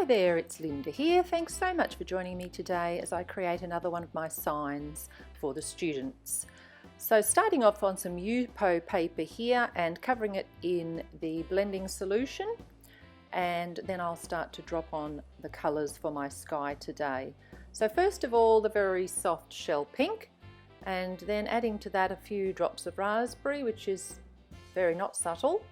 Hi there, it's Linda here. Thanks so much for joining me today as I create another one of my signs for the students. So starting off on some Yupo paper here and covering it in the blending solution, and then I'll start to drop on the colours for my sky today. So first of all, the very soft shell pink, and then adding to that a few drops of raspberry, which is very not subtle.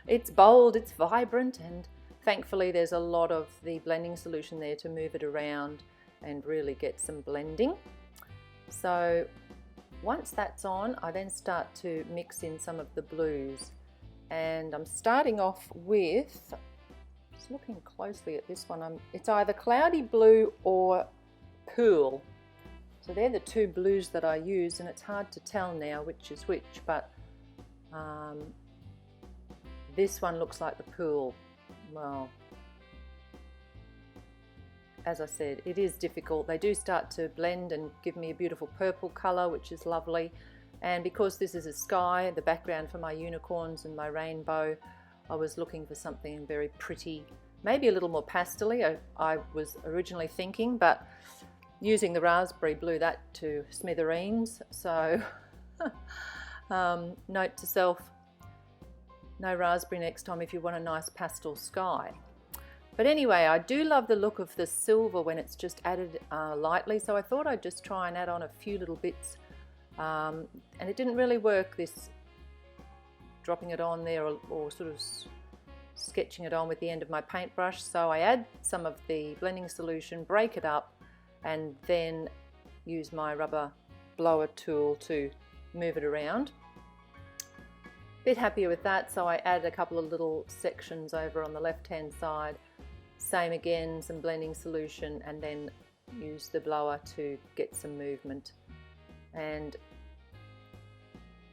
It's bold, it's vibrant, and thankfully there's a lot of the blending solution there to move it around and really get some blending. So once that's on, I then start to mix in some of the blues, and I'm starting off with, just looking closely at this one, it's either cloudy blue or pool. So they're the two blues that I use, and it's hard to tell now which is which, but this one looks like the pool. Well, as I said, it is difficult. They do start to blend and give me a beautiful purple colour, which is lovely. And because this is a sky, the background for my unicorns and my rainbow, I was looking for something very pretty, maybe a little more pastel-y, I was originally thinking, but using the raspberry blew that to smithereens. So note to self, no raspberry next time if you want a nice pastel sky. But anyway, I do love the look of the silver when it's just added lightly, so I thought I'd just try and add on a few little bits, and it didn't really work, this dropping it on there or sort of sketching it on with the end of my paintbrush. So I add some of the blending solution, break it up, and then use my rubber blower tool to move it around. Bit happier with that, so I add a couple of little sections over on the left hand side. Same again, some blending solution, and then use the blower to get some movement. And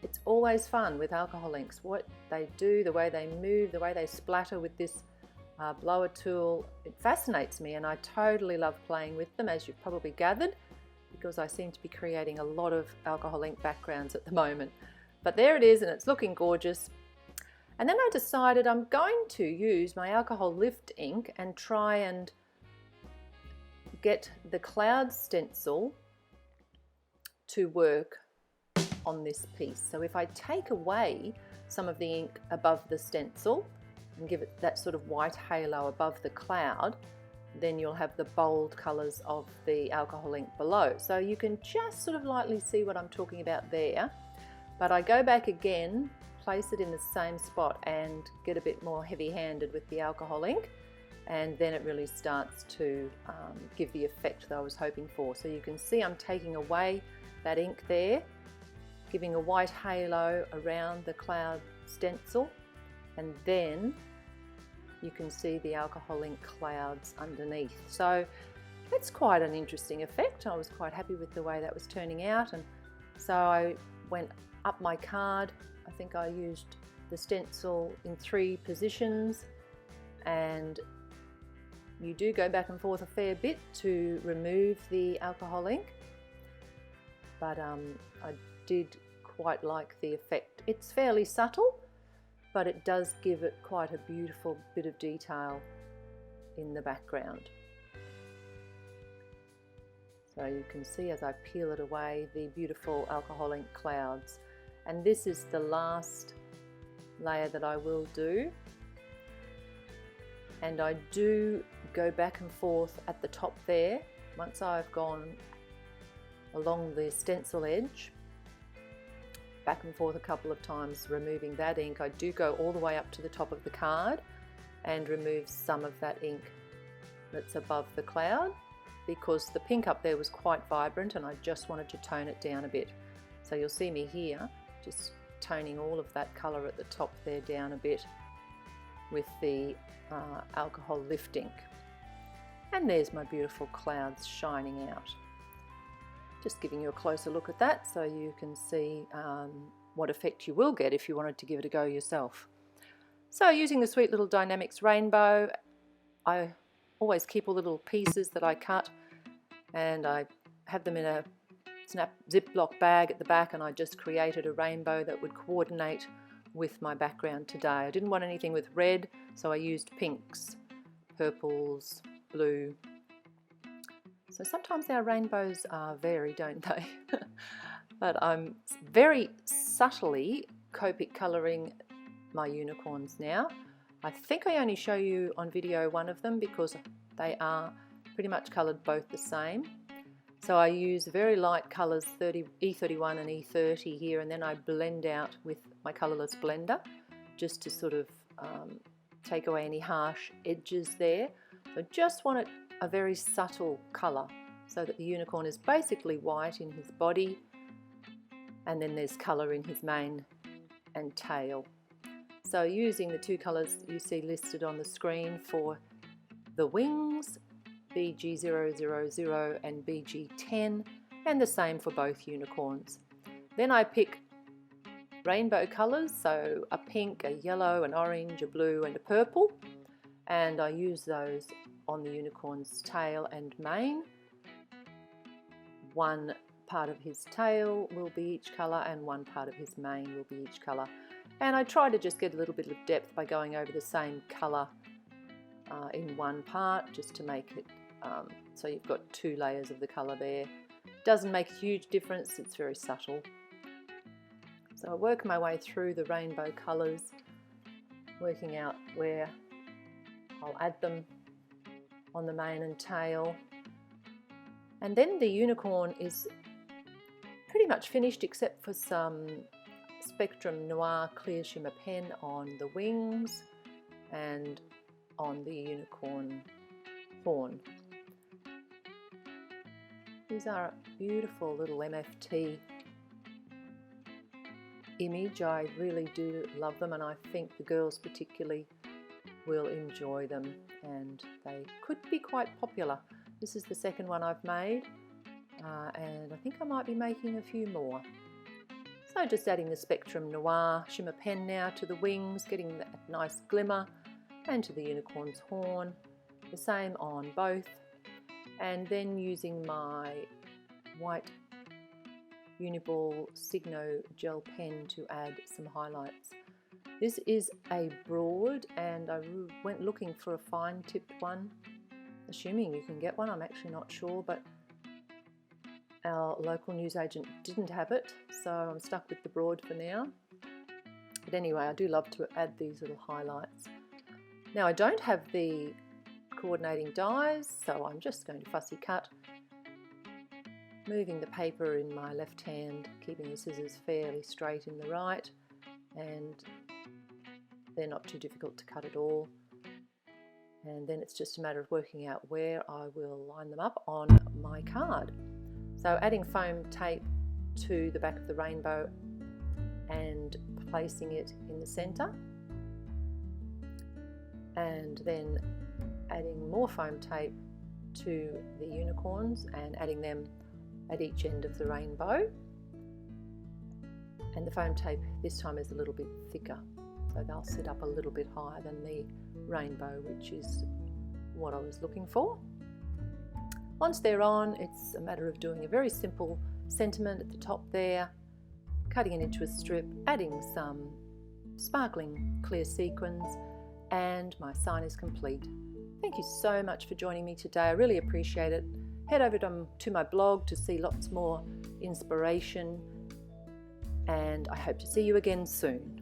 it's always fun with alcohol inks, what they do, the way they move, the way they splatter with this blower tool. It fascinates me, and I totally love playing with them, as you've probably gathered, because I seem to be creating a lot of alcohol ink backgrounds at the moment. But there it is, and it's looking gorgeous. And then I decided I'm going to use my alcohol lift ink and try and get the cloud stencil to work on this piece. So if I take away some of the ink above the stencil and give it that sort of white halo above the cloud, then you'll have the bold colours of the alcohol ink below. So you can just sort of lightly see what I'm talking about there. But I go back again, place it in the same spot and get a bit more heavy-handed with the alcohol ink, and then it really starts to give the effect that I was hoping for. So you can see I'm taking away that ink there, giving a white halo around the cloud stencil, and then you can see the alcohol ink clouds underneath. So it's quite an interesting effect. I was quite happy with the way that was turning out, and so I went up my card. I think I used the stencil in 3 positions, and you do go back and forth a fair bit to remove the alcohol ink, but I did quite like the effect. It's fairly subtle, but it does give it quite a beautiful bit of detail in the background. So you can see as I peel it away the beautiful alcohol ink clouds. And this is the last layer that I will do. And I do go back and forth at the top there. Once I've gone along the stencil edge, back and forth a couple of times removing that ink, I do go all the way up to the top of the card and remove some of that ink that's above the cloud, because the pink up there was quite vibrant and I just wanted to tone it down a bit. So you'll see me here just toning all of that colour at the top there down a bit with the alcohol lift ink. And there's my beautiful clouds shining out. Just giving you a closer look at that so you can see what effect you will get if you wanted to give it a go yourself. So using the Sweet Little Dynamics rainbow, I always keep all the little pieces that I cut, and I have them in a snap Ziploc bag at the back, and I just created a rainbow that would coordinate with my background today. I didn't want anything with red, so I used pinks. purples, blue. So sometimes our rainbows vary, don't they? But I'm very subtly Copic colouring my unicorns now. I think I only show you on video one of them because they are pretty much coloured both the same. So I use very light colours, E31 and E30 here, and then I blend out with my colourless blender just to sort of take away any harsh edges there. So just want it a very subtle colour so that the unicorn is basically white in his body, and then there's colour in his mane and tail. So using the two colours you see listed on the screen for the wings, BG000 and BG10, and the same for both unicorns. Then I pick rainbow colours, so a pink, a yellow, an orange, a blue and a purple, and I use those on the unicorn's tail and mane. One part of his tail will be each colour and one part of his mane will be each colour. And I try to just get a little bit of depth by going over the same colour in one part, just to make it so you've got two layers of the colour there. Doesn't make a huge difference, it's very subtle. So I work my way through the rainbow colours, working out where I'll add them on the mane and tail. And then the unicorn is pretty much finished except for some Spectrum Noir Clear Shimmer pen on the wings and on the unicorn horn. These are a beautiful little MFT image. I really do love them, and I think the girls particularly will enjoy them, and they could be quite popular. This is the second one I've made, and I think I might be making a few more. So just adding the Spectrum Noir shimmer pen now to the wings, getting that nice glimmer, and to the unicorn's horn, the same on both, and then using my white Uniball Signo gel pen to add some highlights. This is a broad, and I went looking for a fine tipped one, assuming you can get one. I'm actually not sure, but our local newsagent didn't have it, so I'm stuck with the broad for now. But anyway, I do love to add these little highlights. Now I don't have the coordinating dies, so I'm just going to fussy cut, moving the paper in my left hand, keeping the scissors fairly straight in the right, and they're not too difficult to cut at all. And then it's just a matter of working out where I will line them up on my card. So adding foam tape to the back of the rainbow and placing it in the centre, and then adding more foam tape to the unicorns and adding them at each end of the rainbow. And the foam tape this time is a little bit thicker, so they'll sit up a little bit higher than the rainbow, which is what I was looking for. Once they're on, it's a matter of doing a very simple sentiment at the top there, cutting it into a strip, adding some sparkling clear sequins, and my sign is complete. Thank you so much for joining me today. I really appreciate it. Head over to my blog to see lots more inspiration, and I hope to see you again soon.